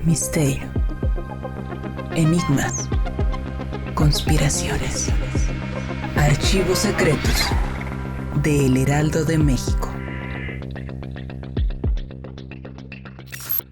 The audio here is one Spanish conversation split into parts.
Misterio, enigmas, conspiraciones, archivos secretos de El Heraldo de México.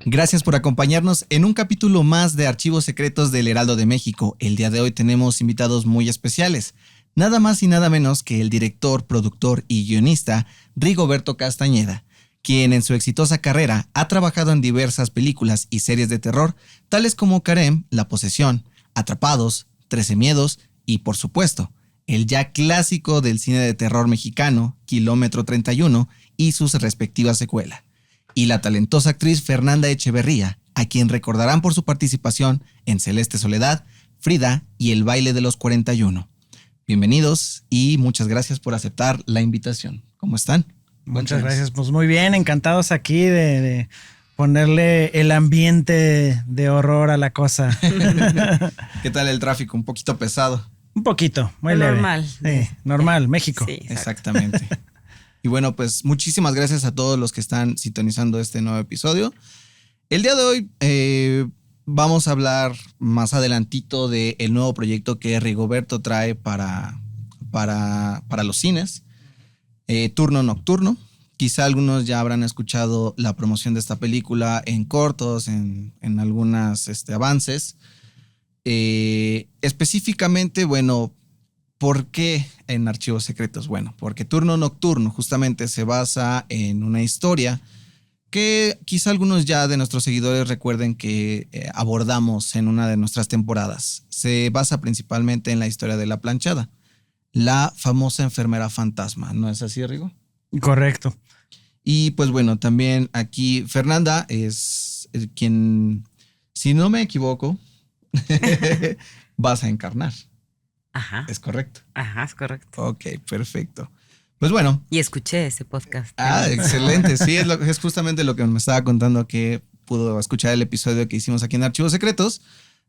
Gracias por acompañarnos en un capítulo más de Archivos Secretos del Heraldo de México. El día de hoy tenemos invitados muy especiales. Nada más y nada menos que el director, productor y guionista Rigoberto Castañeda, quien en su exitosa carrera ha trabajado en diversas películas y series de terror, tales como Carem, La Posesión, Atrapados, 13 Miedos y, por supuesto, el ya clásico del cine de terror mexicano, Kilómetro 31 y sus respectivas secuelas. Y la talentosa actriz Fernanda Echeverría, a quien recordarán por su participación en Celeste Soledad, Frida y El Baile de los 41. Bienvenidos y muchas gracias por aceptar la invitación. ¿Cómo están? Muchas gracias, pues muy bien, encantados aquí de ponerle el ambiente de horror a la cosa. ¿Qué tal el tráfico? Un poquito pesado. Un poquito, muy leve. Normal. Sí, normal, México. Sí, Exactamente. Y bueno, pues muchísimas gracias a todos los que están sintonizando este nuevo episodio. El día de hoy vamos a hablar más adelantito del nuevo proyecto que Rigoberto trae para los cines. Turno Nocturno. Quizá algunos ya habrán escuchado la promoción de esta película en cortos, en algunos avances. Específicamente, bueno, ¿por qué en Archivos Secretos? Bueno, porque Turno Nocturno justamente se basa en una historia que quizá algunos ya de nuestros seguidores recuerden que abordamos en una de nuestras temporadas. Se basa principalmente en la historia de La Planchada, la famosa enfermera fantasma. ¿No es así, Rigo? Correcto. Y pues bueno, también aquí Fernanda es quien, si no me equivoco, vas a encarnar. Ajá. ¿Es correcto? Ajá, es correcto. Ok, perfecto. Pues bueno. Y escuché ese podcast. Excelente. Sí, es justamente lo que me estaba contando, que pudo escuchar el episodio que hicimos aquí en Archivos Secretos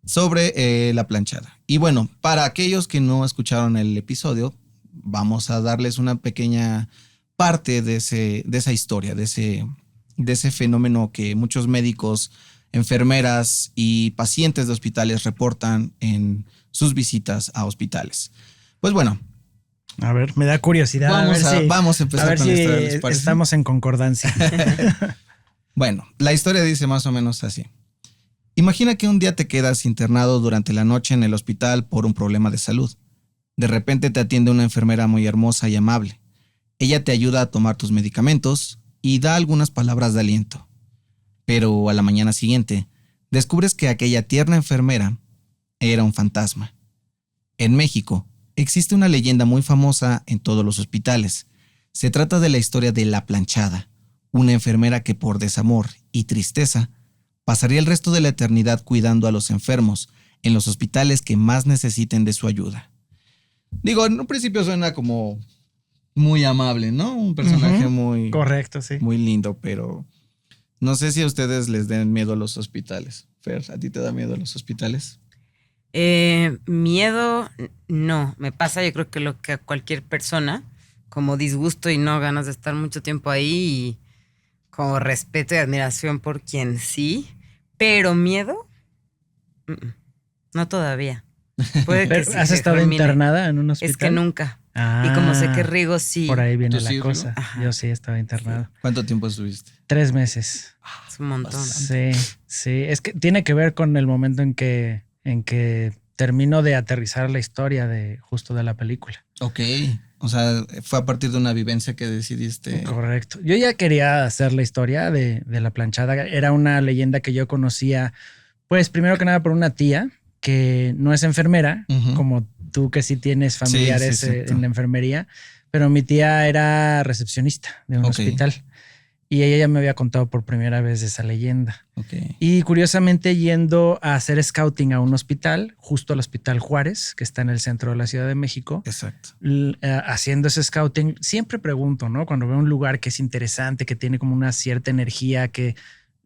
sobre La Planchada. Y bueno, para aquellos que no escucharon el episodio, vamos a darles una pequeña parte de esa historia, de ese fenómeno que muchos médicos, enfermeras y pacientes de hospitales reportan en sus visitas a hospitales. Pues bueno. A ver, me da curiosidad. Vamos a empezar con si la historia, ¿les parece? Estamos en concordancia. Bueno, la historia dice más o menos así. Imagina que un día te quedas internado durante la noche en el hospital por un problema de salud. De repente te atiende una enfermera muy hermosa y amable. Ella te ayuda a tomar tus medicamentos y da algunas palabras de aliento. Pero a la mañana siguiente, descubres que aquella tierna enfermera era un fantasma. En México, existe una leyenda muy famosa en todos los hospitales. Se trata de la historia de La Planchada, una enfermera que por desamor y tristeza pasaría el resto de la eternidad cuidando a los enfermos en los hospitales que más necesiten de su ayuda. Digo, en un principio suena como muy amable, ¿no? Un personaje muy... Correcto, sí. Muy lindo, pero no sé si a ustedes les den miedo a los hospitales. Fer, ¿a ti te da miedo a los hospitales? Miedo, no. Me pasa, yo creo que lo que a cualquier persona, como disgusto y no ganas de estar mucho tiempo ahí, y como respeto y admiración por quien sí, pero miedo, no todavía. Puede que sí. ¿Has estado internada en un hospital? Es que nunca. Y como sé que Rigo sí. Por ahí viene ¿Tú la sí, cosa. Ajá. Yo sí estaba internado. ¿Cuánto tiempo estuviste? 3 meses. Es un montón. Sí. Es que tiene que ver con el momento en que termino de aterrizar la historia de la película. Ok. O sea, fue a partir de una vivencia que decidiste. Correcto. Yo ya quería hacer la historia de La Planchada. Era una leyenda que yo conocía, pues primero que nada por una tía que no es enfermera, como tú que sí tienes familiares en la enfermería, pero mi tía era recepcionista de un hospital. Y ella ya me había contado por primera vez de esa leyenda. Okay. Y curiosamente yendo a hacer scouting a un hospital, justo al Hospital Juárez, que está en el centro de la Ciudad de México. Exacto. Haciendo ese scouting, siempre pregunto, ¿no? Cuando veo un lugar que es interesante, que tiene como una cierta energía, que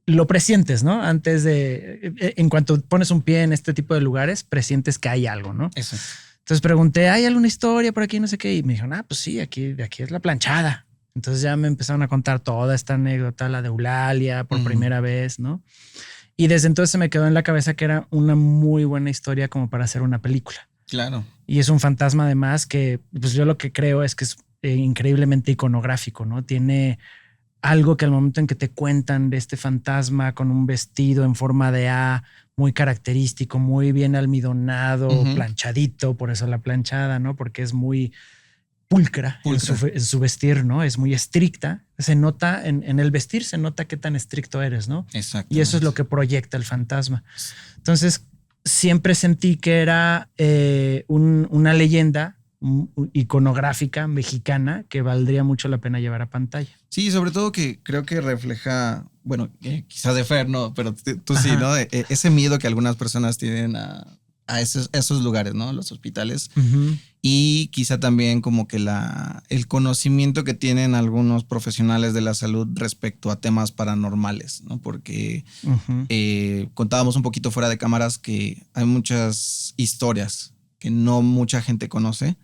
lo presientes, ¿no? Antes de, en cuanto pones un pie en este tipo de lugares, presientes que hay algo, ¿no? Eso. Entonces pregunté, ¿hay alguna historia por aquí? No sé qué. Y me dijeron, pues sí, de aquí es La Planchada. Entonces ya me empezaron a contar toda esta anécdota, la de Eulalia por primera vez, ¿no? Y desde entonces se me quedó en la cabeza que era una muy buena historia como para hacer una película. Claro. Y es un fantasma además que pues yo lo que creo es que es increíblemente iconográfico, ¿no? Tiene algo que al momento en que te cuentan de este fantasma con un vestido en forma de A, muy característico, muy bien almidonado, planchadito, por eso la planchada, ¿no? Porque es muy pulcra. En su vestir, ¿no? Es muy estricta. Se nota en el vestir, se nota qué tan estricto eres, ¿no? Exacto. Y eso es lo que proyecta el fantasma. Entonces, siempre sentí que era una leyenda iconográfica mexicana que valdría mucho la pena llevar a pantalla. Sí, sobre todo que creo que refleja, bueno, quizá de Fer, no, pero tú sí, ¿no? Ese miedo que algunas personas tienen a esos lugares, ¿no? Los hospitales. Y quizá también como que el conocimiento que tienen algunos profesionales de la salud respecto a temas paranormales, ¿no? Porque contábamos un poquito fuera de cámaras que hay muchas historias que no mucha gente conoce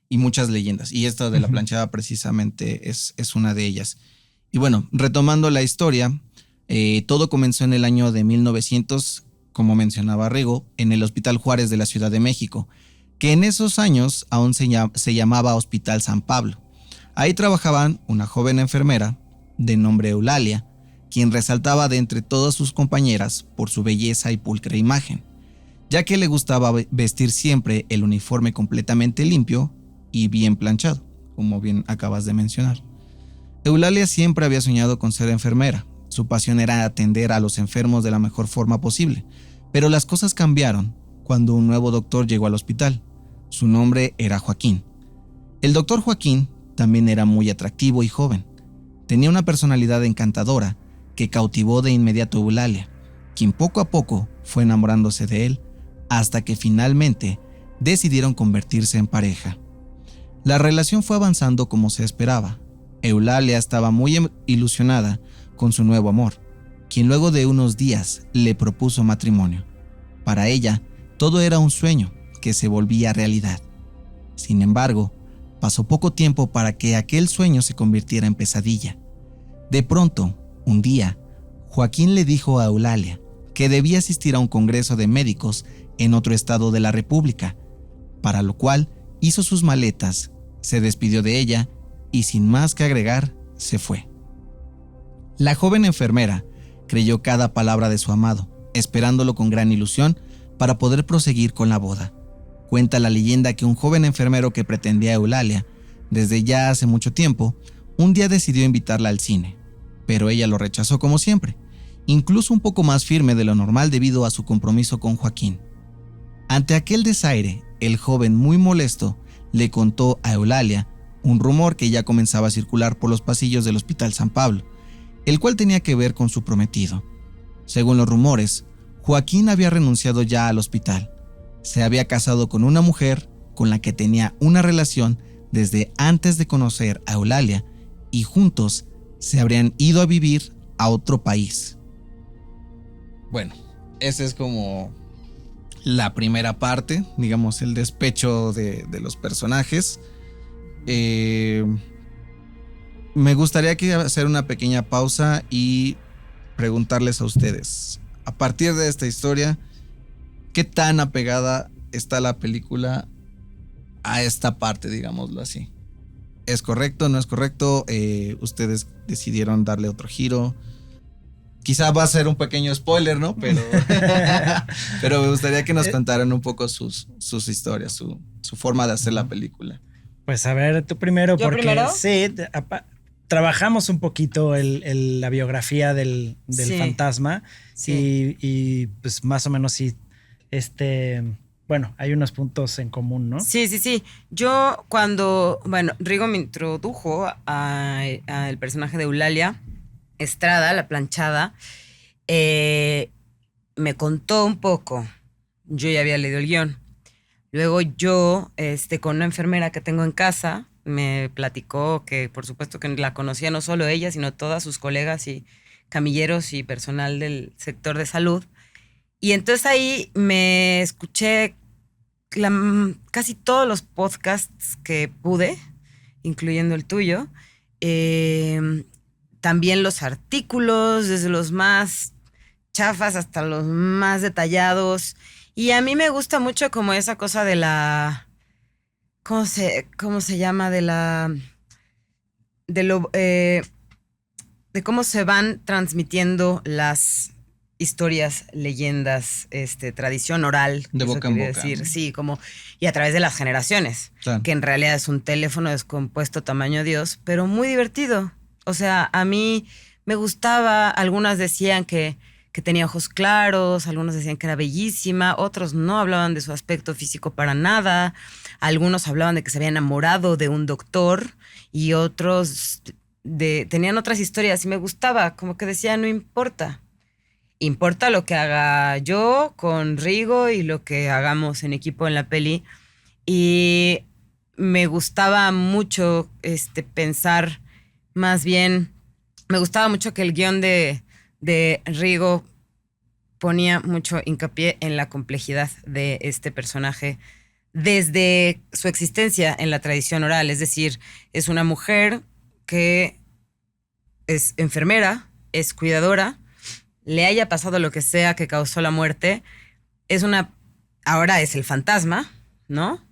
y muchas leyendas. Y esta de la planchada precisamente es una de ellas. Y bueno, retomando la historia, todo comenzó en el año de 1900, como mencionaba Rigo, en el Hospital Juárez de la Ciudad de México, que en esos años aún se llamaba Hospital San Pablo. Ahí trabajaban una joven enfermera de nombre Eulalia, quien resaltaba de entre todas sus compañeras por su belleza y pulcra imagen, ya que le gustaba vestir siempre el uniforme completamente limpio y bien planchado, como bien acabas de mencionar. Eulalia siempre había soñado con ser enfermera. Su pasión era atender a los enfermos de la mejor forma posible, pero las cosas cambiaron cuando un nuevo doctor llegó al hospital. Su nombre era Joaquín. El doctor Joaquín también era muy atractivo y joven. Tenía una personalidad encantadora que cautivó de inmediato a Eulalia, quien poco a poco fue enamorándose de él hasta que finalmente decidieron convertirse en pareja. La relación fue avanzando como se esperaba. Eulalia estaba muy ilusionada con su nuevo amor, quien luego de unos días le propuso matrimonio. Para ella, todo era un sueño que se volvía realidad. Sin embargo, pasó poco tiempo para que aquel sueño se convirtiera en pesadilla. De pronto, un día, Joaquín le dijo a Eulalia que debía asistir a un congreso de médicos en otro estado de la República, para lo cual hizo sus maletas, se despidió de ella y sin más que agregar, se fue. La joven enfermera creyó cada palabra de su amado, esperándolo con gran ilusión para poder proseguir con la boda. Cuenta la leyenda que un joven enfermero que pretendía a Eulalia desde ya hace mucho tiempo, un día decidió invitarla al cine, pero ella lo rechazó como siempre, incluso un poco más firme de lo normal debido a su compromiso con Joaquín. Ante aquel desaire, el joven, muy molesto, le contó a Eulalia un rumor que ya comenzaba a circular por los pasillos del Hospital San Pablo, el cual tenía que ver con su prometido. Según los rumores, Joaquín había renunciado ya al hospital. Se había casado con una mujer con la que tenía una relación desde antes de conocer a Eulalia y juntos se habrían ido a vivir a otro país. Bueno, esa es como la primera parte, digamos, el despecho de los personajes. Me gustaría hacer una pequeña pausa y preguntarles a ustedes, a partir de esta historia, ¿qué tan apegada está la película a esta parte, digámoslo así? ¿Es correcto? ¿No es correcto? Ustedes decidieron darle otro giro. Quizá va a ser un pequeño spoiler, ¿no? Pero me gustaría que nos contaran un poco sus historias, su forma de hacer la película. Pues a ver, tú primero, ¿Yo porque primero? sí, trabajamos un poquito la biografía del Sí. fantasma. Sí. Y pues más o menos sí, bueno, hay unos puntos en común, ¿no? Sí. Yo Rigo me introdujo al personaje de Eulalia Estrada, la planchada, me contó un poco. Yo ya había leído el guión. Luego yo, con una enfermera que tengo en casa, me platicó que por supuesto que la conocía no solo ella, sino todas sus colegas y camilleros y personal del sector de salud. Y entonces ahí me escuché casi todos los podcasts que pude, incluyendo el tuyo. También los artículos, desde los más chafas hasta los más detallados. Y a mí me gusta mucho como esa cosa de la... cómo se llama? De cómo se van transmitiendo las historias, leyendas, tradición oral. De boca en boca. Decir. Sí, como, y a través de las generaciones, claro. Que en realidad es un teléfono descompuesto tamaño Dios, pero muy divertido. O sea, a mí me gustaba, algunas decían que tenía ojos claros, algunos decían que era bellísima, otros no hablaban de su aspecto físico para nada, algunos hablaban de que se había enamorado de un doctor y otros tenían otras historias y me gustaba, como que decía, no importa. Importa lo que haga yo con Rigo y lo que hagamos en equipo en la peli. Y me gustaba mucho pensar, más bien, me gustaba mucho que el guión de Rigo ponía mucho hincapié en la complejidad de este personaje desde su existencia en la tradición oral. Es decir, es una mujer que es enfermera, es cuidadora, le haya pasado lo que sea que causó la muerte, ahora es el fantasma, ¿no?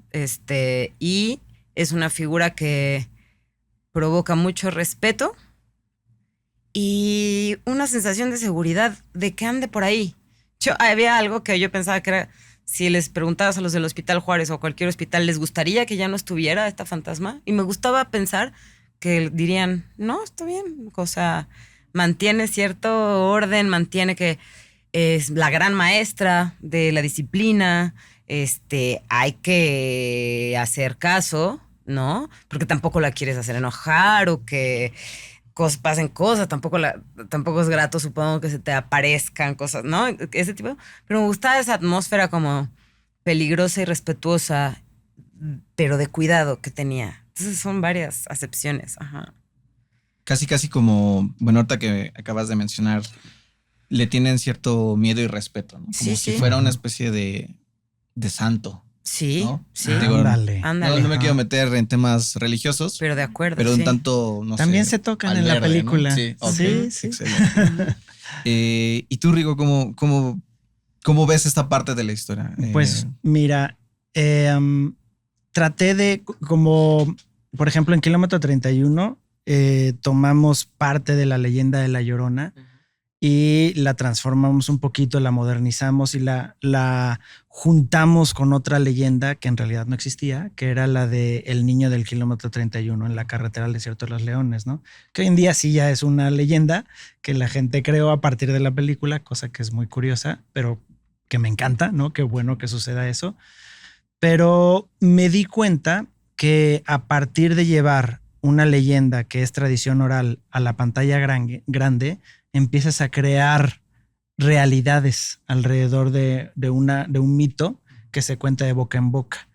Y es una figura que provoca mucho respeto y una sensación de seguridad de que ande por ahí. Había algo que yo pensaba que era, si les preguntabas a los del Hospital Juárez o a cualquier hospital, ¿les gustaría que ya no estuviera esta fantasma? Y me gustaba pensar que dirían, no, está bien. O sea, mantiene cierto orden, mantiene que es la gran maestra de la disciplina, hay que hacer caso, ¿no? Porque tampoco la quieres hacer enojar o que pasen cosas, tampoco es grato, supongo, que se te aparezcan cosas, ¿no? Ese tipo. Pero me gustaba esa atmósfera como peligrosa y respetuosa, pero de cuidado que tenía. Entonces son varias acepciones, ajá. Casi como, bueno, ahorita que acabas de mencionar, le tienen cierto miedo y respeto, ¿no? Como si fuera una especie de santo. Sí, ¿no? sí. Digo, Ándale. No me quiero meter en temas religiosos. Pero de acuerdo, pero un tanto, no También sé. se tocan en la película. ¿no? Sí, okay. Sí. Excelente. ¿Y tú, Rigo, cómo ves esta parte de la historia? Pues mira, traté de, como por ejemplo en Kilómetro 31, tomamos parte de la leyenda de La Llorona y la transformamos un poquito, la modernizamos y la juntamos con otra leyenda que en realidad no existía, que era la de el niño del Kilómetro 31 en la carretera al desierto de los leones, ¿no? Que hoy en día sí ya es una leyenda que la gente creó a partir de la película, cosa que es muy curiosa, pero que me encanta, ¿no? Qué bueno que suceda eso. Pero me di cuenta que a partir de llevar una leyenda que es tradición oral a la pantalla grande, empiezas a crear realidades alrededor de un mito que se cuenta de boca en boca.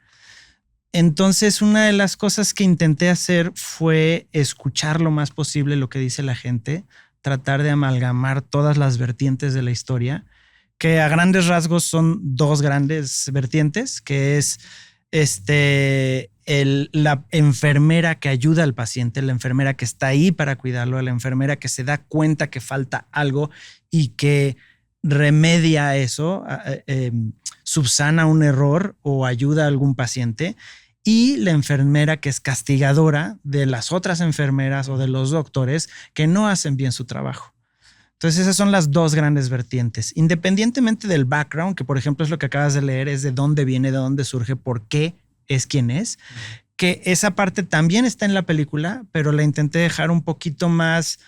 Entonces, una de las cosas que intenté hacer fue escuchar lo más posible lo que dice la gente, tratar de amalgamar todas las vertientes de la historia, que a grandes rasgos son dos grandes vertientes, que es la enfermera que ayuda al paciente, la enfermera que está ahí para cuidarlo, la enfermera que se da cuenta que falta algo y que remedia eso, subsana un error o ayuda a algún paciente, y la enfermera que es castigadora de las otras enfermeras o de los doctores que no hacen bien su trabajo. Entonces esas son las dos grandes vertientes. Independientemente del background, que por ejemplo es lo que acabas de leer, es de dónde viene, de dónde surge, por qué es quien es, que esa parte también está en la película, pero la intenté dejar un poquito más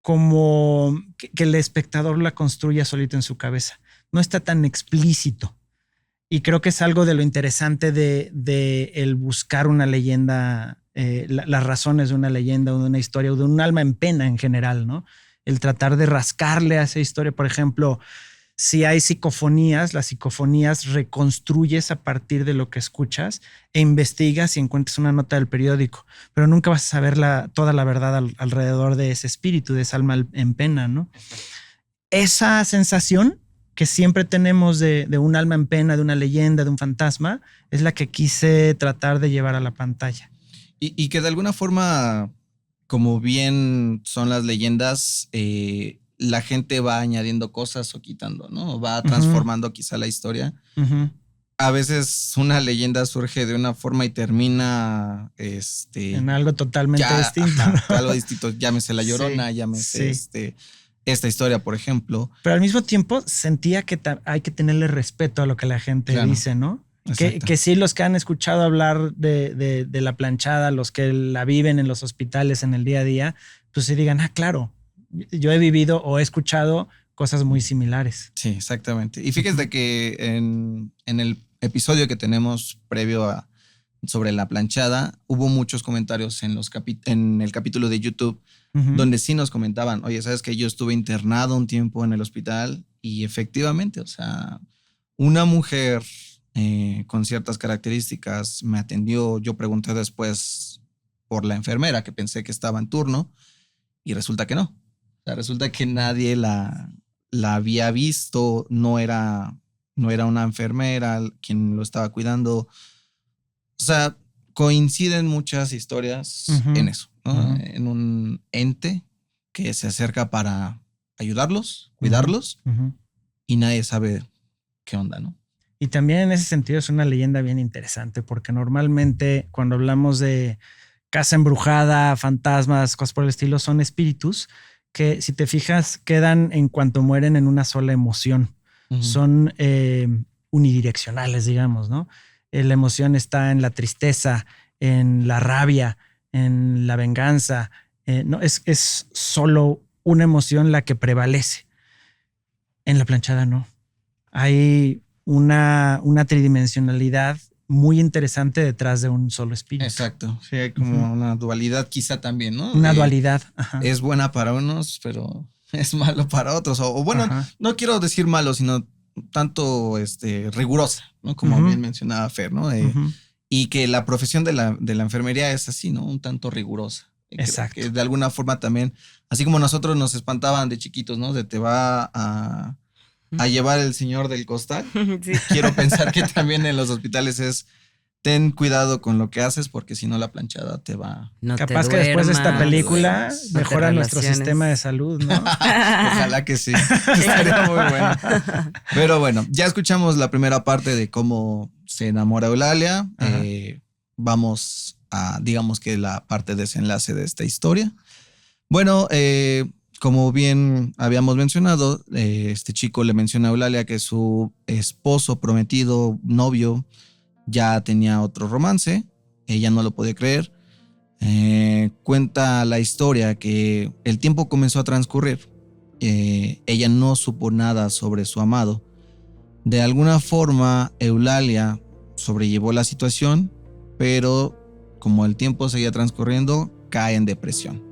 como que el espectador la construya solito en su cabeza. No está tan explícito. Y creo que es algo de lo interesante de el buscar una leyenda, las razones de una leyenda o de una historia o de un alma en pena en general, ¿no? El tratar de rascarle a esa historia. Por ejemplo, si hay psicofonías, las psicofonías reconstruyes a partir de lo que escuchas e investigas y encuentras una nota del periódico, pero nunca vas a saber toda la verdad alrededor de ese espíritu, de esa alma en pena, ¿no? Esa sensación que siempre tenemos de un alma en pena, de una leyenda, de un fantasma, es la que quise tratar de llevar a la pantalla. Y que de alguna forma, como bien son las leyendas, la gente va añadiendo cosas o quitando, ¿no? Va transformando quizá la historia. A veces una leyenda surge de una forma y termina en algo totalmente distinto. Algo distinto. Llámese La Llorona, llámese esta historia, por ejemplo. Pero al mismo tiempo sentía que hay que tenerle respeto a lo que la gente dice, ¿no? Que sí, los que han escuchado hablar de la planchada, los que la viven en los hospitales en el día a día, pues se digan, claro, yo he vivido o he escuchado cosas muy similares. Sí, exactamente. Y fíjate que en el episodio que tenemos previo sobre la planchada, hubo muchos comentarios en el capítulo de YouTube donde sí nos comentaban, oye, ¿sabes que yo estuve internado un tiempo en el hospital? Y efectivamente, o sea, una mujer con ciertas características me atendió. Yo pregunté después por la enfermera, que pensé que estaba en turno, y resulta que no. O sea, resulta que nadie la había visto, no era una enfermera quien lo estaba cuidando. O sea, coinciden muchas historias en eso, ¿no? En un ente que se acerca para ayudarlos, cuidarlos, y nadie sabe qué onda, ¿no? Y también en ese sentido es una leyenda bien interesante, porque normalmente cuando hablamos de casa embrujada, fantasmas, cosas por el estilo, son espíritus que, si te fijas, quedan en cuanto mueren en una sola emoción. Son unidireccionales, digamos, ¿no? La emoción está en la tristeza, en la rabia, en la venganza. No, es solo una emoción la que prevalece. En la planchada no. Hay una tridimensionalidad muy interesante detrás de un solo espíritu. Exacto. Sí, hay como una dualidad quizá también, ¿no? Una dualidad. Es buena para unos, pero es malo para otros. O bueno, no quiero decir malo, sino tanto rigurosa, ¿no? Como bien mencionaba Fer, ¿no? Y que la profesión de la enfermería es así, ¿no? Un tanto rigurosa. Exacto. Que de alguna forma también, así como nosotros nos espantaban de chiquitos, ¿no? De te va a llevar el señor del costal. Sí. Quiero pensar que también en los hospitales es: ten cuidado con lo que haces, porque si no la planchada te va. No capaz que después de esta película mejora nuestro sistema de salud, ¿no? Ojalá que sí. Estaría muy bueno. Pero bueno, ya escuchamos la primera parte de cómo se enamora Eulalia. Vamos a, digamos que la parte desenlace de esta historia. Bueno, como bien habíamos mencionado, este chico le menciona a Eulalia que su esposo, prometido, novio, ya tenía otro romance. Ella no lo podía creer. Cuenta la historia que el tiempo comenzó a transcurrir. Ella no supo nada sobre su amado. De alguna forma, Eulalia sobrellevó la situación, pero como el tiempo seguía transcurriendo, cae en depresión.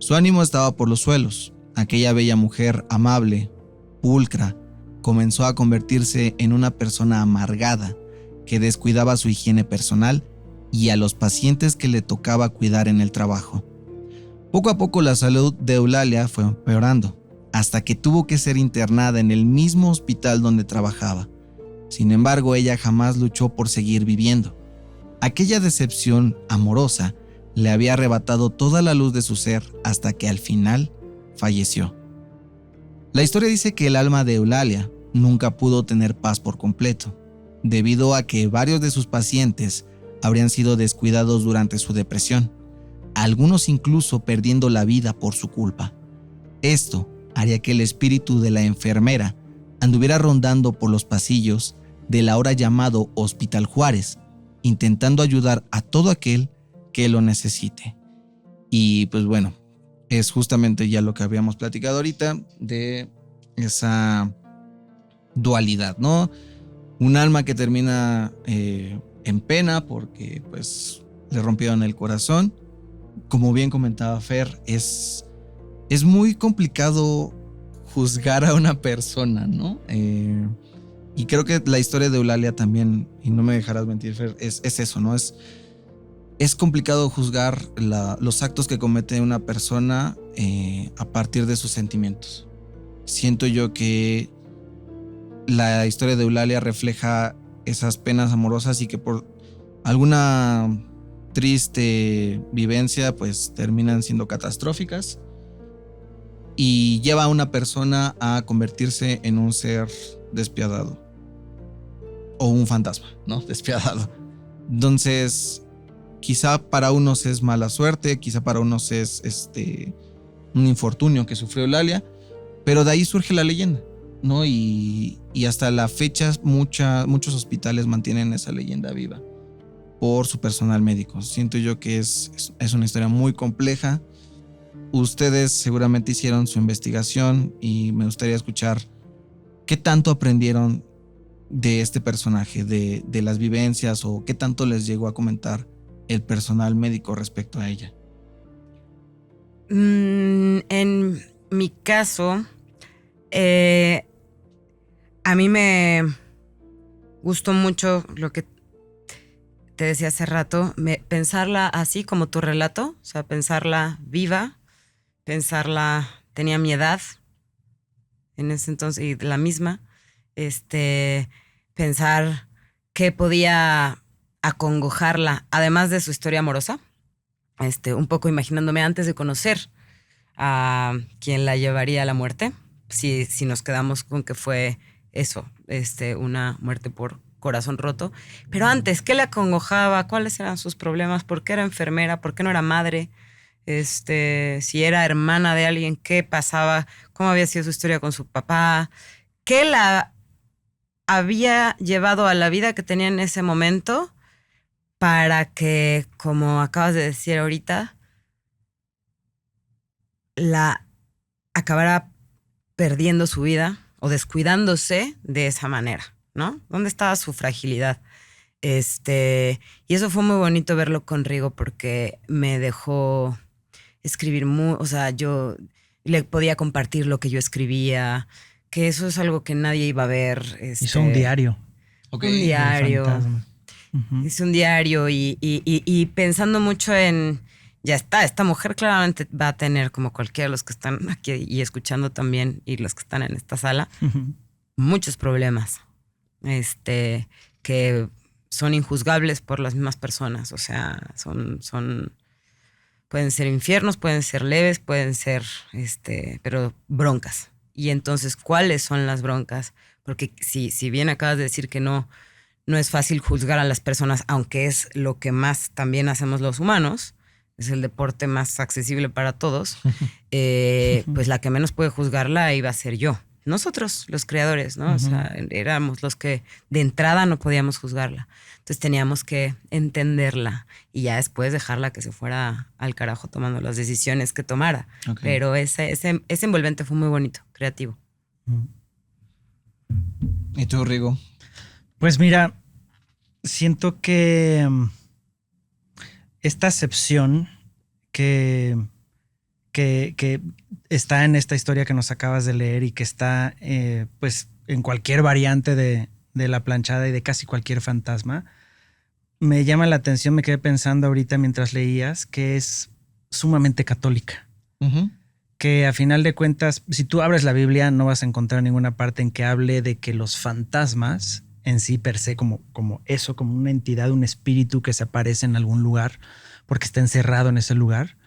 Su ánimo estaba por los suelos. Aquella bella mujer amable, pulcra, comenzó a convertirse en una persona amargada que descuidaba su higiene personal y a los pacientes que le tocaba cuidar en el trabajo. Poco a poco la salud de Eulalia fue empeorando, hasta que tuvo que ser internada en el mismo hospital donde trabajaba. Sin embargo, ella jamás luchó por seguir viviendo. Aquella decepción amorosa le había arrebatado toda la luz de su ser hasta que al final falleció. La historia dice que el alma de Eulalia nunca pudo tener paz por completo, debido a que varios de sus pacientes habrían sido descuidados durante su depresión, algunos incluso perdiendo la vida por su culpa. Esto haría que el espíritu de la enfermera anduviera rondando por los pasillos del ahora llamado Hospital Juárez, intentando ayudar a todo aquel que lo necesite. Y pues bueno, es justamente ya lo que habíamos platicado ahorita de esa dualidad, ¿no? Un alma que termina en pena porque pues le rompieron el corazón. Como bien comentaba Fer, es muy complicado juzgar a una persona, ¿no? Y creo que la historia de Eulalia también, y no me dejarás mentir, Fer, es eso, ¿no? Es complicado juzgar los actos que comete una persona a partir de sus sentimientos. Siento yo que la historia de Eulalia refleja esas penas amorosas y que por alguna triste vivencia pues terminan siendo catastróficas. y lleva a una persona a convertirse en un ser despiadado. O un fantasma, ¿no? Despiadado. Entonces, quizá para unos es mala suerte, quizá para unos es un infortunio que sufrió Eulalia, pero de ahí surge la leyenda, ¿no? Y hasta la fecha muchos hospitales mantienen esa leyenda viva por su personal médico. Siento yo que es una historia muy compleja. Ustedes seguramente hicieron su investigación y me gustaría escuchar qué tanto aprendieron de este personaje, de las vivencias, o qué tanto les llegó a comentar el personal médico respecto a ella. En mi caso, a mí me gustó mucho lo que te decía hace rato, pensarla así como tu relato, o sea, pensarla viva, pensarla, tenía mi edad en ese entonces y la misma, pensar qué podía acongojarla, además de su historia amorosa, un poco imaginándome antes de conocer a quien la llevaría a la muerte, si nos quedamos con que fue eso, una muerte por corazón roto, pero antes, ¿qué le acongojaba? ¿Cuáles eran sus problemas? ¿Por qué era enfermera? ¿Por qué no era madre? Si era hermana de alguien, ¿qué pasaba? ¿Cómo había sido su historia con su papá? ¿Qué la había llevado a la vida que tenía en ese momento para que, como acabas de decir ahorita, la acabara perdiendo su vida o descuidándose de esa manera, ¿no? ¿Dónde estaba su fragilidad? Y eso fue muy bonito verlo con Rigo porque me dejó escribir o sea, yo le podía compartir lo que yo escribía, que eso es algo que nadie iba a ver. Hizo un diario. Okay. Un diario. Hice un diario y pensando mucho en, ya está, esta mujer claramente va a tener, como cualquiera de los que están aquí y escuchando también, y los que están en esta sala, muchos problemas, que son injuzgables por las mismas personas. O sea, pueden ser infiernos, pueden ser leves, pueden ser, pero broncas. Y entonces, ¿cuáles son las broncas? Porque si bien acabas de decir que no es fácil juzgar a las personas, aunque es lo que más también hacemos los humanos, es el deporte más accesible para todos, pues la que menos puede juzgarla iba a ser yo. Nosotros, los creadores, ¿no? O sea, éramos los que de entrada no podíamos juzgarla. Entonces teníamos que entenderla y ya después dejarla que se fuera al carajo tomando las decisiones que tomara. Okay. Pero ese envolvente fue muy bonito, creativo. ¿Y tú, Rigo? Pues mira, siento que esta acepción que está en esta historia que nos acabas de leer y que está pues en cualquier variante de La Planchada y de casi cualquier fantasma, me llama la atención, me quedé pensando ahorita mientras leías, que es sumamente católica. Que a final de cuentas, si tú abres la Biblia, no vas a encontrar ninguna parte en que hable de que los fantasmas en sí per se, como eso, como una entidad, un espíritu que se aparece en algún lugar porque está encerrado en ese lugar,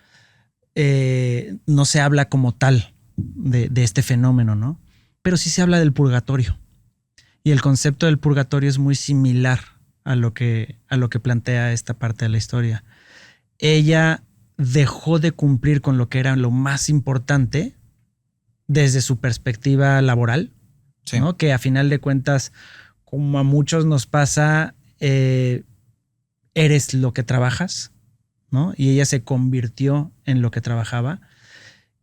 no se habla como tal de este fenómeno, ¿no? Pero sí se habla del purgatorio. Y el concepto del purgatorio es muy similar a lo que plantea esta parte de la historia. Ella dejó de cumplir con lo que era lo más importante desde su perspectiva laboral, sí, ¿no? Que a final de cuentas, como a muchos nos pasa, eres lo que trabajas, ¿no? Y ella se convirtió en lo que trabajaba.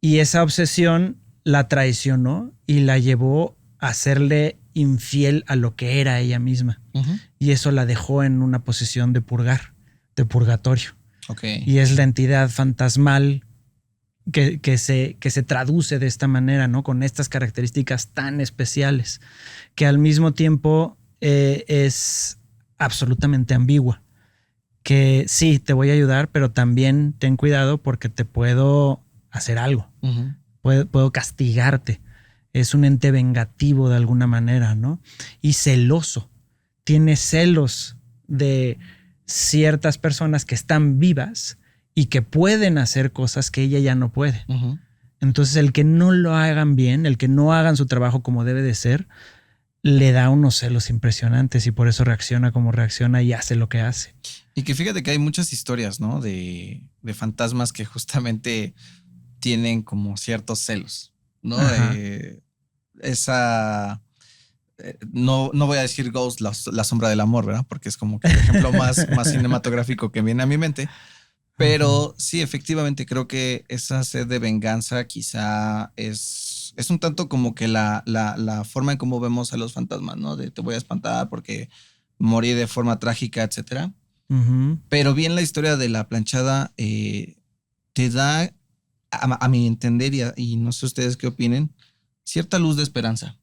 Y esa obsesión la traicionó y la llevó a serle infiel a lo que era ella misma. Y eso la dejó en una posición de purgatorio. Okay. Y es la entidad fantasmal que se traduce de esta manera, ¿no? Con estas características tan especiales, que al mismo tiempo es absolutamente ambigua. Que sí, te voy a ayudar, pero también ten cuidado porque te puedo hacer algo. Puedo castigarte. Es un ente vengativo de alguna manera, ¿no? Y celoso. Tiene celos de ciertas personas que están vivas y que pueden hacer cosas que ella ya no puede. Entonces el que no lo hagan bien, el que no hagan su trabajo como debe de ser, le da unos celos impresionantes y por eso reacciona como reacciona y hace lo que hace. Y que fíjate que hay muchas historias, ¿no? De fantasmas que justamente tienen como ciertos celos, ¿no? No voy a decir Ghost, la sombra del amor, ¿verdad? Porque es como que el ejemplo más cinematográfico que viene a mi mente. Pero sí, efectivamente, creo que esa sed de venganza quizá es un tanto como que la forma en cómo vemos a los fantasmas, ¿no? De te voy a espantar porque morí de forma trágica, etcétera. Pero bien la historia de la planchada te da, a mi entender, y no sé ustedes qué opinen, cierta luz de esperanza.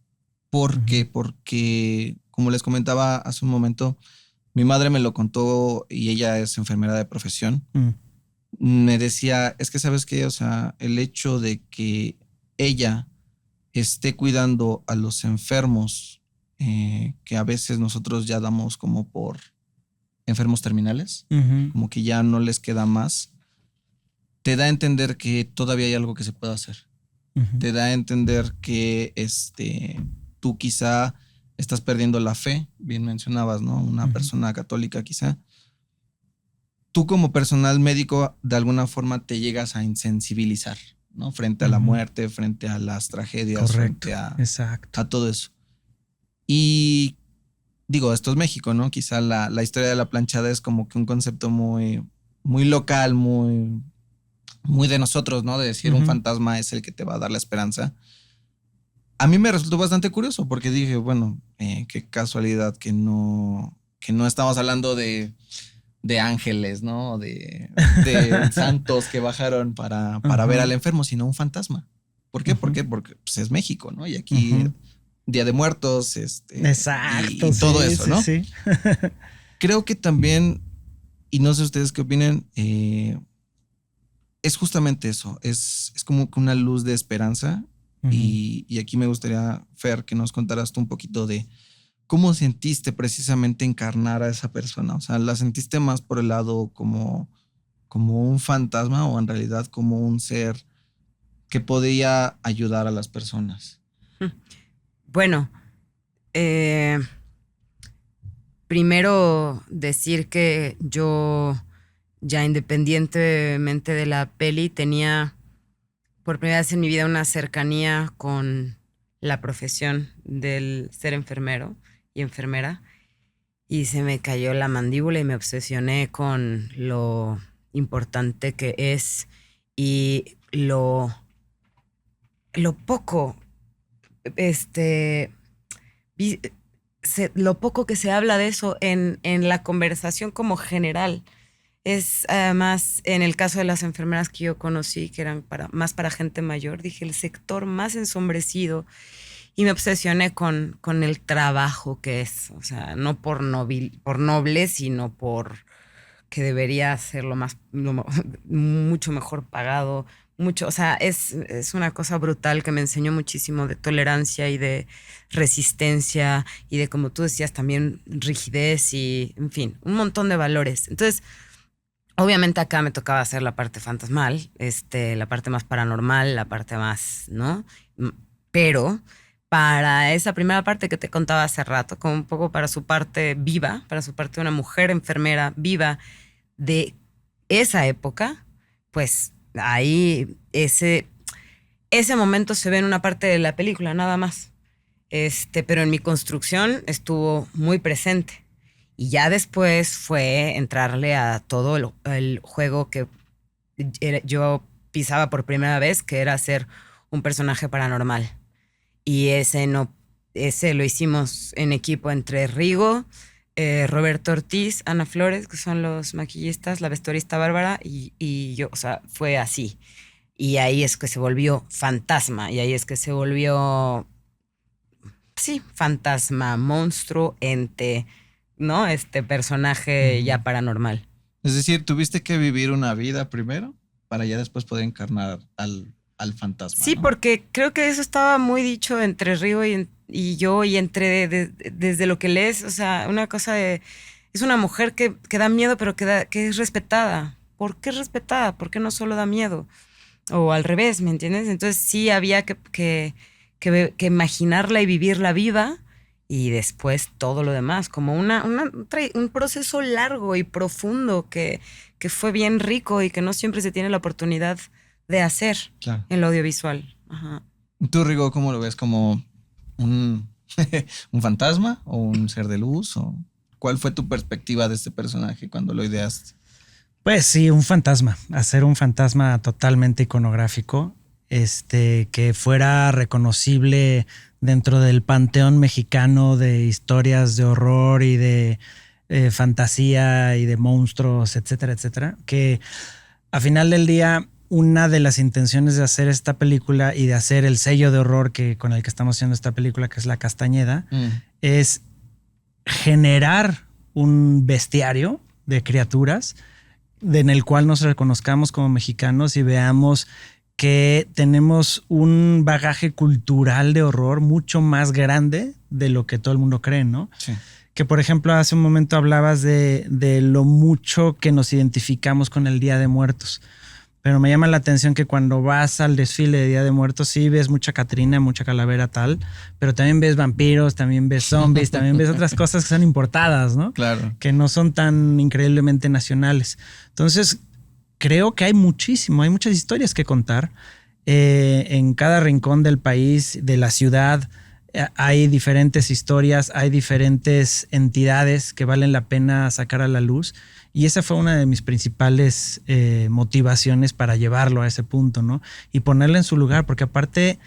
¿Por qué? Porque, como les comentaba hace un momento, mi madre me lo contó y ella es enfermera de profesión. Me decía, es que ¿sabes qué? O sea, el hecho de que ella esté cuidando a los enfermos que a veces nosotros ya damos como por enfermos terminales, como que ya no les queda más, te da a entender que todavía hay algo que se puede hacer. Te da a entender que tú quizá estás perdiendo la fe, bien mencionabas, ¿no? Una persona católica quizá. Tú como personal médico de alguna forma te llegas a insensibilizar, ¿no? Frente a la muerte, frente a las tragedias, correcto, frente exacto, a todo eso. Y digo, esto es México, ¿no? Quizá la historia de la planchada es como que un concepto muy, muy local, muy, muy de nosotros, ¿no? De decir un fantasma es el que te va a dar la esperanza. A mí me resultó bastante curioso porque dije, bueno, qué casualidad que no estamos hablando de ángeles, ¿no? De santos que bajaron para ver al enfermo, sino un fantasma. ¿Por qué? Porque pues, es México, ¿no? Y aquí Día de Muertos, exacto, y todo eso, sí, ¿no? Sí. Creo que también, y no sé ustedes qué opinen, es justamente eso, es como que una luz de esperanza. Y aquí me gustaría, Fer, que nos contaras tú un poquito de cómo sentiste precisamente encarnar a esa persona. O sea, ¿la sentiste más por el lado como un fantasma o en realidad como un ser que podía ayudar a las personas? Bueno, primero decir que yo, ya independientemente de la peli, tenía por primera vez en mi vida una cercanía con la profesión del ser enfermero y enfermera, y se me cayó la mandíbula y me obsesioné con lo importante que es y lo poco, lo poco que se habla de eso en la conversación como general. Es además, en el caso de las enfermeras que yo conocí, que eran más para gente mayor, dije, el sector más ensombrecido, y me obsesioné con el trabajo que es. O sea, no por noble, sino por que debería ser mucho mejor pagado. O sea, es una cosa brutal que me enseñó muchísimo de tolerancia y de resistencia y de, como tú decías, también rigidez y, en fin, un montón de valores. Entonces, obviamente acá me tocaba hacer la parte fantasmal, la parte más paranormal, la parte más, ¿no? Pero para esa primera parte que te contaba hace rato, como un poco para su parte viva, para su parte de una mujer enfermera viva de esa época, pues ahí ese momento se ve en una parte de la película, nada más. Pero en mi construcción estuvo muy presente. Y ya después fue entrarle a todo el juego que yo pisaba por primera vez, que era ser un personaje paranormal. Y ese lo hicimos en equipo entre Rigo, Roberto Ortiz, Ana Flores, que son los maquillistas, la vestuarista Bárbara, y yo. O sea, fue así. Y ahí es que se volvió fantasma, y ahí es que se volvió, sí, fantasma, monstruo, ente, ¿no? Personaje ya paranormal. Es decir, tuviste que vivir una vida primero para ya después poder encarnar al fantasma. Sí, ¿no? porque creo que eso estaba muy dicho entre Rigo y yo, y desde lo que lees. O sea, una cosa de... Es una mujer que da miedo, pero que es respetada. ¿Por qué es respetada? ¿Por qué no solo da miedo? o al revés, ¿me entiendes? Entonces sí había que imaginarla y vivirla viva y después todo lo demás, como un proceso largo y profundo que fue bien rico y que no siempre se tiene la oportunidad de hacer en lo audiovisual. Ajá. ¿Tú, Rigo, cómo lo ves? ¿Como un, un fantasma o un ser de luz? ¿O cuál fue tu perspectiva de este personaje cuando lo ideaste? Pues sí, un fantasma, hacer un fantasma totalmente iconográfico, que fuera reconocible dentro del panteón mexicano de historias de horror y de fantasía y de monstruos, etcétera, etcétera. Que a final del día, una de las intenciones de hacer esta película y de hacer el sello de horror con el que estamos haciendo esta película, que es La Castañeda, es generar un bestiario de criaturas en el cual nos reconozcamos como mexicanos y veamos que tenemos un bagaje cultural de horror mucho más grande de lo que todo el mundo cree, ¿no? Sí. Que, por ejemplo, hace un momento hablabas de lo mucho que nos identificamos con el Día de Muertos. Pero me llama la atención que cuando vas al desfile de Día de Muertos sí ves mucha catrina, mucha calavera tal, pero también ves vampiros, también ves zombies, también ves otras cosas que son importadas, ¿no? Claro. Que no son tan increíblemente nacionales. Entonces, creo que hay muchas historias que contar. En cada rincón del país, de la ciudad, hay diferentes historias, hay diferentes entidades que valen la pena sacar a la luz. Y esa fue una de mis principales motivaciones para llevarlo a ese punto, ¿no? Y ponerlo en su lugar, porque aparte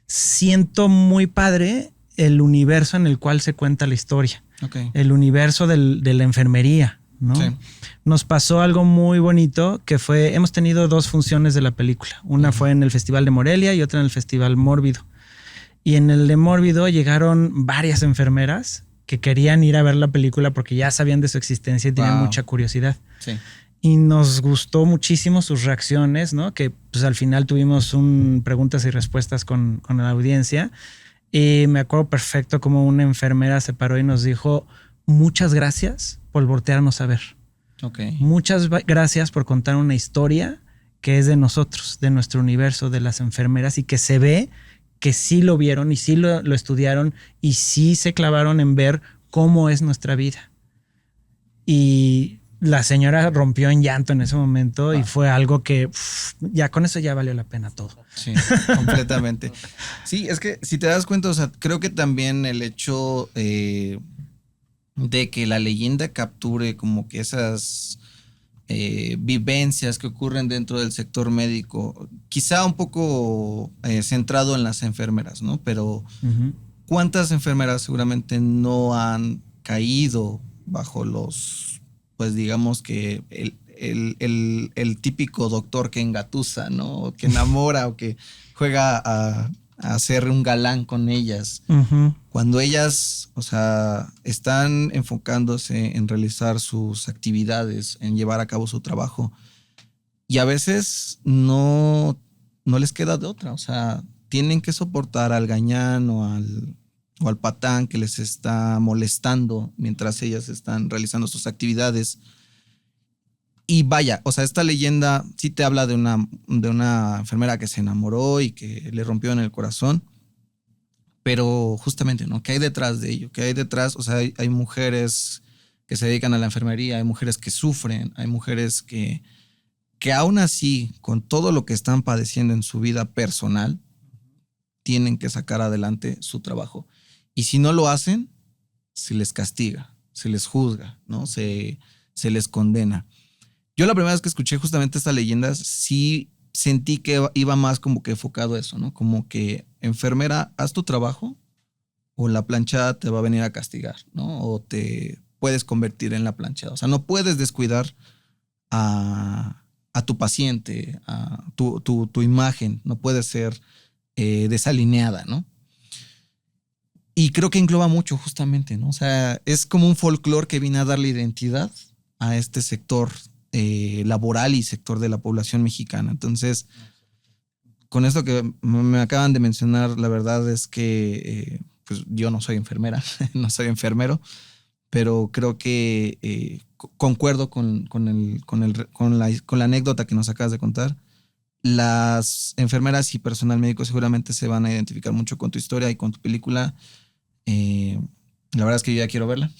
siento muy padre el universo en el cual se cuenta la historia. Okay. El universo de la enfermería, ¿no? Sí. Nos pasó algo muy bonito que fue, hemos tenido 2 funciones de la película. Una fue en el Festival de Morelia y otra en el Festival Mórbido. Y en el de Mórbido llegaron varias enfermeras que querían ir a ver la película porque ya sabían de su existencia y tenían mucha curiosidad. Sí. Y nos gustó muchísimo sus reacciones, ¿no? Que pues al final tuvimos preguntas y respuestas con la audiencia. Y me acuerdo perfecto como una enfermera se paró y nos dijo: muchas gracias por voltearnos a ver. Okay. Muchas gracias por contar una historia que es de nosotros, de nuestro universo, de las enfermeras, y que se ve que sí lo vieron y sí lo estudiaron y sí se clavaron en ver cómo es nuestra vida. Y la señora rompió en llanto en ese momento y fue algo que ya con eso ya valió la pena todo. Sí, completamente. Sí, es que si te das cuenta, o sea, creo que también el hecho de que la leyenda capture como que esas vivencias que ocurren dentro del sector médico, quizá un poco centrado en las enfermeras, ¿no? Pero ¿cuántas enfermeras seguramente no han caído bajo los, pues digamos que el típico doctor que engatusa, ¿no? O que enamora o que juega a ser un galán con ellas? Cuando ellas, o sea, están enfocándose en realizar sus actividades, en llevar a cabo su trabajo, y a veces no les queda de otra. O sea, tienen que soportar al gañán o al patán que les está molestando mientras ellas están realizando sus actividades. Y vaya, o sea, esta leyenda sí te habla de una enfermera que se enamoró y que le rompió en el corazón. Pero justamente, ¿no? ¿Qué hay detrás de ello? ¿Qué hay detrás? O sea, hay mujeres que se dedican a la enfermería, hay mujeres que sufren, hay mujeres que aún así, con todo lo que están padeciendo en su vida personal, tienen que sacar adelante su trabajo. Y si no lo hacen, se les castiga, se les juzga, ¿no? Se les condena. Yo la primera vez que escuché justamente esta leyenda, sí sentí que iba más como que enfocado a eso, ¿no? Como que, enfermera, haz tu trabajo o la planchada te va a venir a castigar, ¿no? O te puedes convertir en la planchada. O sea, no puedes descuidar a tu paciente, a tu imagen. No puede ser desalineada, ¿no? Y creo que engloba mucho justamente, ¿no? O sea, es como un folclore que viene a darle identidad a este sector laboral y sector de la población mexicana. Entonces, con esto que me acaban de mencionar, la verdad es que pues yo no soy enfermera, no soy enfermero, pero creo que concuerdo con la anécdota que nos acabas de contar, Las enfermeras y personal médico seguramente se van a identificar mucho con tu historia y con tu película. La verdad es que yo ya quiero verla.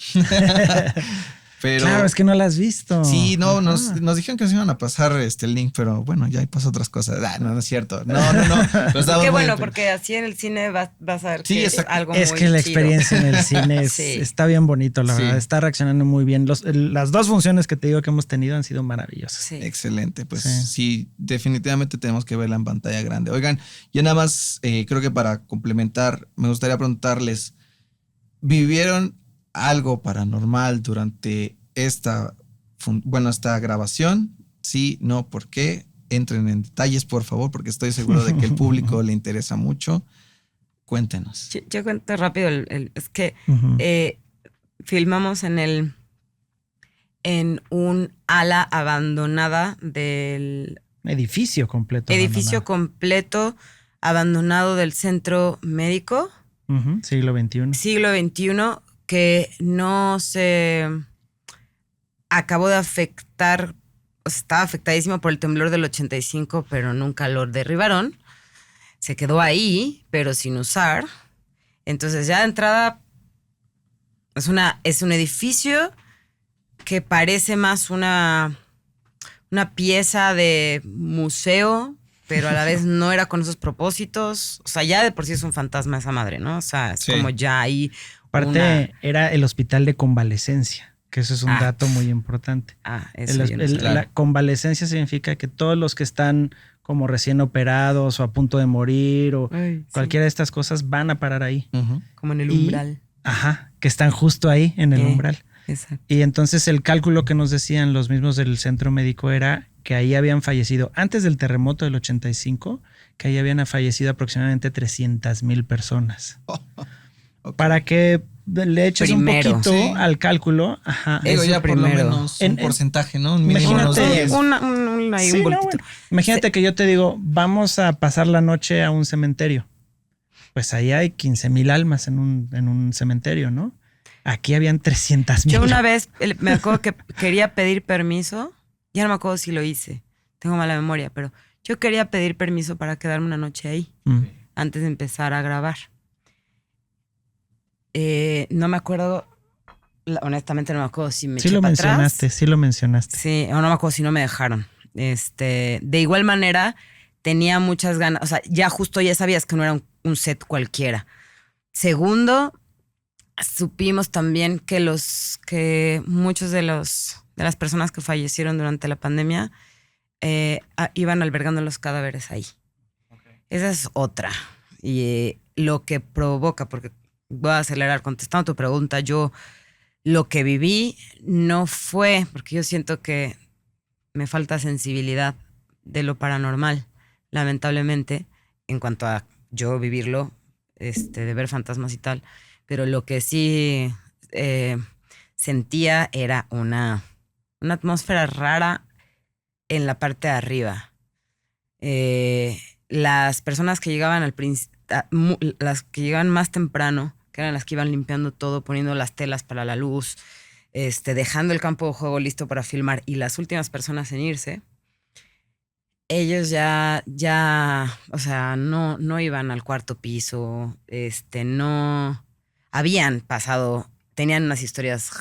Pero, claro, es que no la has visto. Sí, no, nos dijeron que nos iban a pasar el link, pero bueno, ya pasó otras cosas. No es cierto. No. Qué bueno, porque así en el cine vas a ver que es algo muy chido. Es que la experiencia en el cine está bien bonito, la verdad. Está reaccionando muy bien. Las 2 funciones que te digo que hemos tenido han sido maravillosas. Sí. Excelente. Pues sí, definitivamente tenemos que verla en pantalla grande. Oigan, ya nada más creo que para complementar, me gustaría preguntarles, ¿vivieron algo paranormal durante esta grabación? Sí, no, ¿por qué? Entren en detalles, por favor, porque estoy seguro de que el público le interesa mucho. Cuéntenos. Yo cuento rápido. Es que filmamos en un ala abandonada del edificio completo. Abandonado del centro médico. Siglo XXI, que no se acabó de afectar, o sea, estaba afectadísimo por el temblor del 85, pero nunca lo derribaron. Se quedó ahí, pero sin usar. Entonces ya de entrada es un edificio que parece más una pieza de museo, pero a la vez no era con esos propósitos. O sea, ya de por sí es un fantasma esa madre, ¿no? O sea, es como ya ahí. Aparte, era el hospital de convalecencia, que eso es un dato muy importante. Eso La convalecencia significa que todos los que están como recién operados o a punto de morir o cualquiera de estas cosas van a parar ahí. Como en el umbral. Que están justo ahí en el umbral. Exacto. Y entonces el cálculo que nos decían los mismos del centro médico era que ahí habían fallecido, antes del terremoto del 85, que ahí habían fallecido aproximadamente 300,000 personas. Para que le eches un poquito al cálculo. Digo, ya por lo menos un porcentaje, ¿no? Un mínimo. Imagínate que yo te digo, vamos a pasar la noche a un cementerio. Pues ahí hay 15,000 almas en un cementerio, ¿no? Aquí habían 300,000. Yo una vez me acuerdo que quería pedir permiso. Ya no me acuerdo si lo hice. Tengo mala memoria, pero yo quería pedir permiso para quedarme una noche ahí antes de empezar a grabar. No me acuerdo, honestamente no me acuerdo si me eché para atrás. Sí lo mencionaste. Sí, o no me acuerdo si no me dejaron. De igual manera, tenía muchas ganas, o sea, ya sabías que no era un set cualquiera. Segundo, supimos también que muchos de las personas que fallecieron durante la pandemia iban albergando los cadáveres ahí. Esa es otra. Y lo que provoca, porque voy a acelerar contestando tu pregunta, yo lo que viví no fue, porque yo siento que me falta sensibilidad de lo paranormal, lamentablemente, en cuanto a yo vivirlo, de ver fantasmas y tal, pero lo que sí sentía era una atmósfera rara en la parte de arriba. Las personas que llegaban las que llegaban más temprano, que eran las que iban limpiando todo, poniendo las telas para la luz, dejando el campo de juego listo para filmar, y las últimas personas en irse, ellos ya, o sea, no iban al cuarto piso, no habían pasado, tenían unas historias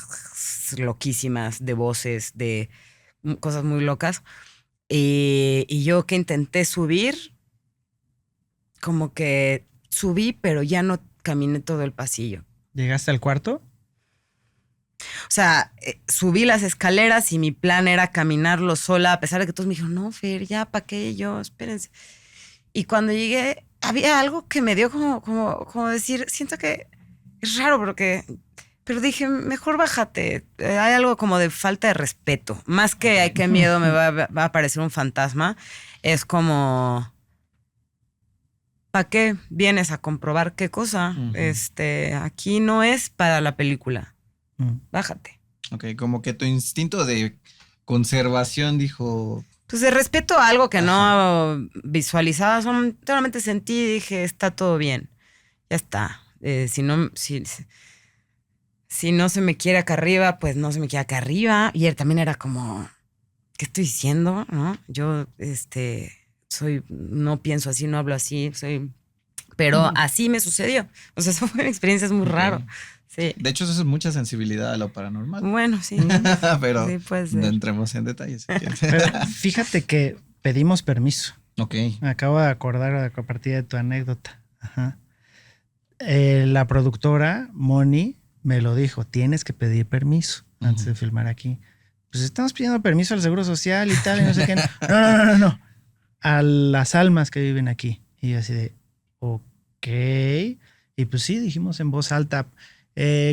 loquísimas de voces, de cosas muy locas, y yo que intenté subir, como que subí, pero ya no caminé todo el pasillo. ¿Llegaste al cuarto? O sea, subí las escaleras y mi plan era caminarlo sola, a pesar de que todos me dijeron, no, Fer, ya, ¿para qué? Yo, espérense. Y cuando llegué, había algo que me dio como decir, siento que es raro pero dije, mejor bájate. Hay algo como de falta de respeto. Más que ay, qué miedo me va a aparecer un fantasma, es como, ¿para qué vienes a comprobar qué cosa? Aquí no es para la película. Bájate. Ok, como que tu instinto de conservación dijo... Pues de respeto a algo que no visualizaba, solamente sentí y dije, está todo bien. Ya está. Si no se me quiere acá arriba, pues no se me quiere acá arriba. Y él también era como, ¿qué estoy diciendo? ¿No? Yo, no pienso así, no hablo así, pero así me sucedió. O sea, eso fue una experiencia, es muy raro. Sí. De hecho, eso es mucha sensibilidad a lo paranormal. Bueno, sí. Pero sí, puede ser. No entremos en detalles. Pero fíjate que pedimos permiso. Ok. Me acabo de acordar a partir de tu anécdota. Ajá. La productora, Moni, me lo dijo, tienes que pedir permiso antes de filmar aquí. Pues estamos pidiendo permiso al Seguro Social y tal, y no sé qué. No. A las almas que viven aquí. Y yo así de, ok. Y pues sí, dijimos en voz alta,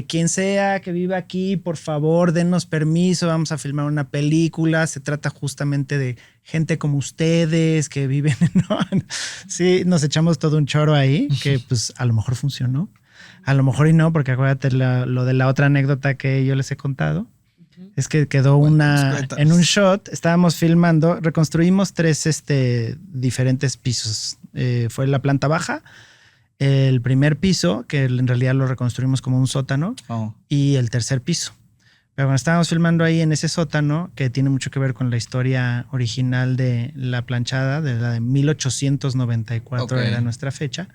quien sea que viva aquí, por favor, denos permiso, vamos a filmar una película. Se trata justamente de gente como ustedes que viven, ¿no? Sí, nos echamos todo un choro ahí, que pues a lo mejor funcionó. A lo mejor y no, porque acuérdate lo de la otra anécdota que yo les he contado. Es que quedó en un shot, estábamos filmando, reconstruimos 3 diferentes pisos. Fue la planta baja, el primer piso, que en realidad lo reconstruimos como un sótano, y el tercer piso. Pero cuando estábamos filmando ahí en ese sótano, que tiene mucho que ver con la historia original de La Planchada, de la de 1894 era nuestra fecha,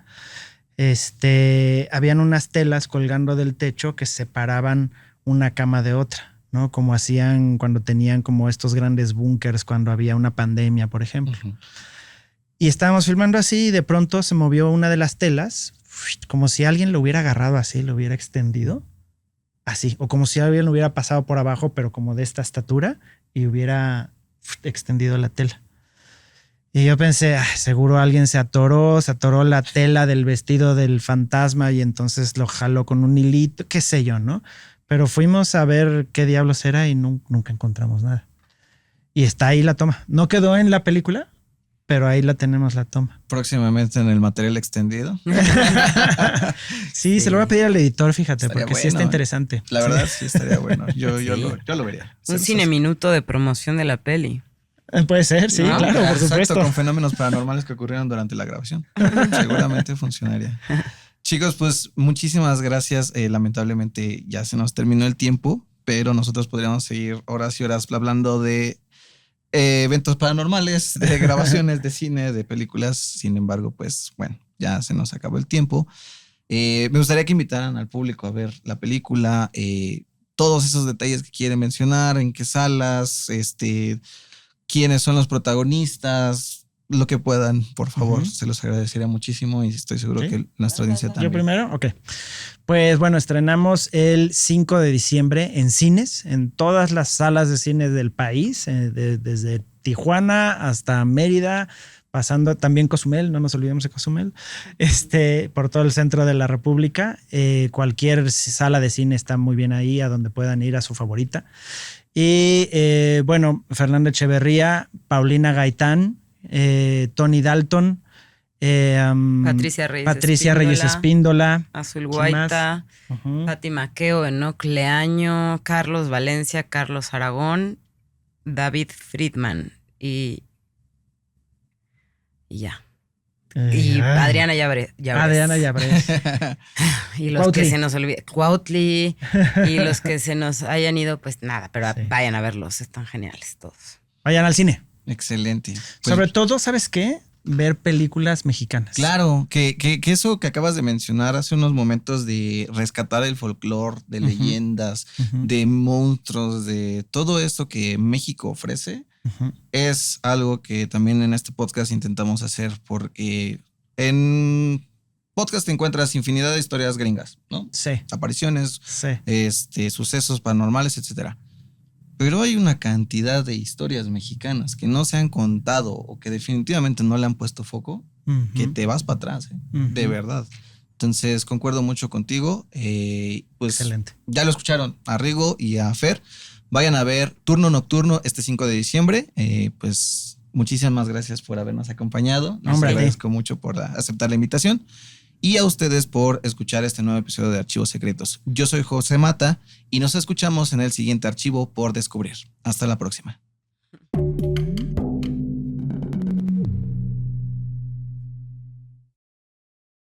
habían unas telas colgando del techo que separaban una cama de otra, ¿no? Como hacían cuando tenían como estos grandes búnkers cuando había una pandemia, por ejemplo. Y estábamos filmando así y de pronto se movió una de las telas, como si alguien lo hubiera agarrado así, lo hubiera extendido, así, o como si alguien lo hubiera pasado por abajo, pero como de esta estatura, y hubiera extendido la tela. Y yo pensé, seguro alguien se atoró la tela del vestido del fantasma y entonces lo jaló con un hilito, qué sé yo, ¿no? Pero fuimos a ver qué diablos era y nunca encontramos nada. Y está ahí la toma. No quedó en la película, pero ahí la tenemos la toma. Próximamente en el material extendido. Sí, se lo voy a pedir al editor, fíjate, estaría porque bueno, sí está interesante. La verdad sí estaría bueno. Yo lo vería. Un cine minuto de promoción de la peli. Puede ser, sí, claro, por supuesto. Exacto, con fenómenos paranormales que ocurrieron durante la grabación. Seguramente funcionaría. Chicos, pues muchísimas gracias. Lamentablemente ya se nos terminó el tiempo, pero nosotros podríamos seguir horas y horas hablando de eventos paranormales, de grabaciones de cine, de películas. Sin embargo, pues bueno, ya se nos acabó el tiempo. Me gustaría que invitaran al público a ver la película, todos esos detalles que quieren mencionar, en qué salas, quiénes son los protagonistas, lo que puedan, por favor, se los agradecería muchísimo y estoy seguro que nuestra audiencia también. ¿Yo primero? Ok. Pues bueno, estrenamos el 5 de diciembre en cines, en todas las salas de cine del país, desde Tijuana hasta Mérida, pasando también Cozumel, no nos olvidemos de Cozumel, por todo el centro de la República. Cualquier sala de cine está muy bien ahí, a donde puedan ir, a su favorita. Y bueno, Fernanda Echeverría, Paulina Gaitán, Tony Dalton, Patricia Reyes Espíndola, Azul Guaita, Pati Maqueo, Enoc Leaño, Carlos Valencia, Carlos Aragón, David Friedman y ya. Y Adriana Llabrés. Adriana Llabrés. Y los Cuautli. Que se nos olviden. Cuautli. Y los que se nos hayan ido, pues nada, pero vayan a verlos, están geniales todos. Vayan al cine. Excelente. Pues, sobre todo, ¿sabes qué? Ver películas mexicanas. Claro, que eso que acabas de mencionar hace unos momentos de rescatar el folclore, de leyendas, de monstruos, de todo esto que México ofrece, es algo que también en este podcast intentamos hacer, porque en podcast te encuentras infinidad de historias gringas, ¿no? Sí. Apariciones, sí. Sucesos paranormales, etcétera. Pero hay una cantidad de historias mexicanas que no se han contado o que definitivamente no le han puesto foco, que te vas para atrás, de verdad. Entonces, concuerdo mucho contigo. Pues excelente. Ya lo escucharon a Rigo y a Fer. Vayan a ver Turno Nocturno este 5 de diciembre. Pues muchísimas gracias por habernos acompañado. Les agradezco mucho por aceptar la invitación. Y a ustedes por escuchar este nuevo episodio de Archivos Secretos. Yo soy José Mata y nos escuchamos en el siguiente archivo por descubrir. Hasta la próxima.